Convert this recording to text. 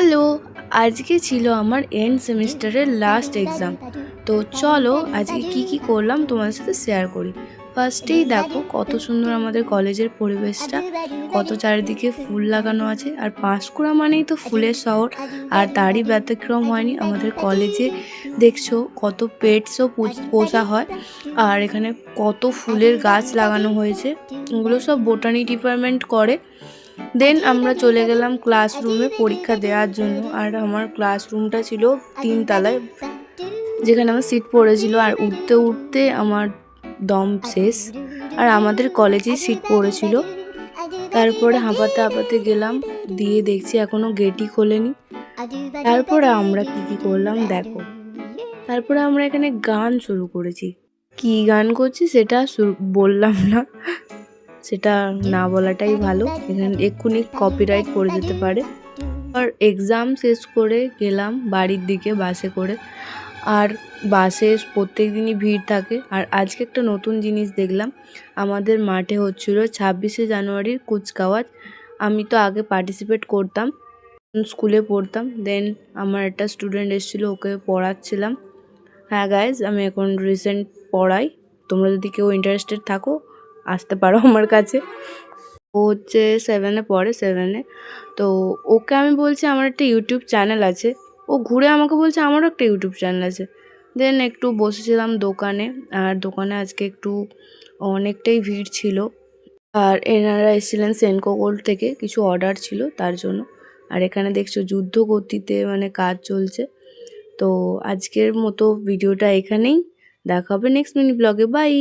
Hello, আজকে ছিল আমার এন্ড সেমিস্টারের লাস্ট এক্সাম। তো চলো আজকে কি করলাম তোমাদের সাথে শেয়ার করি। ফার্স্টেই দেখো কত সুন্দর আমাদের কলেজের পরিবেশটা, কত চারিদিকে ফুল লাগানো আছে। আর পাঁশকুড়া মানেই তো ফুলের শহর, আর তারই ব্যতিক্রম হয়নি। আমাদের কলেজে দেখছো কত পেটসও পোষা হয়, আর এখানে কত ফুলের গাছ লাগানো হয়েছে। এগুলো সব বোটানি ডিপার্টমেন্ট করে। দেন আমরা চলে গেলাম ক্লাসরুমে পরীক্ষা দেওয়ার জন্য। আর আমার ক্লাসরুমটা ছিল 3 তলায়, যেখানে আমার সিট পড়েছিল। আর উঠতে উঠতে আমার দম শেষ। আর আমাদের কলেজেই সিট পড়েছিল। তারপরে হাঁপাতে হাঁপাতে গেলাম, দিয়ে দেখছি এখনো গেটই খোলেনি। তারপরে আমরা কি করলাম দেখো। তারপরে আমরা এখানে গান শুরু করেছি। কি গান করছি সেটা বললাম না, সেটা না বলাটাই ভালো, এখানে এক্ষুনি কপিরাইট পড়ে যেতে পারে। আর এক্সাম শেষ করে গেলাম বাড়ির দিকে বাসে করে। আর বাসে প্রত্যেক দিনই ভিড় থাকে। আর আজকে একটা নতুন জিনিস দেখলাম, আমাদের মাঠে হচ্ছিল 26শে জানুয়ারির কুচকাওয়াজ। আমি তো আগে পার্টিসিপেট করতাম, স্কুলে পড়তাম। দেন আমার একটা স্টুডেন্ট এসেছিলো, ওকে পড়াচ্ছিলাম। হ্যাঁ গাইজ, আমি এখন রিসেন্ট পড়াই। তোমরা যদি কেউ ইন্টারেস্টেড থাকো আসতে পারো আমার কাছে। ও হচ্ছে 7-এ পড়ে, 7-এ। তো ওকে আমি বলছি আমার একটা ইউটিউব চ্যানেল আছে। ও ঘুরে আমাকে বলছে আমারও একটা ইউটিউব চ্যানেল আছে। দেন একটু বসেছিলাম দোকানে। আর দোকানে আজকে একটু অনেকটাই ভিড় ছিল। আর এনারা এসেছিলেন সেনকো গোল্ড থেকে, কিছু অর্ডার ছিল তার জন্য। আর এখানে দেখছো যুদ্ধ গতিতে মানে কাজ চলছে। তো আজকের মতো ভিডিওটা এখানেই, দেখা হবে নেক্সট মিনি ব্লগে। বাই।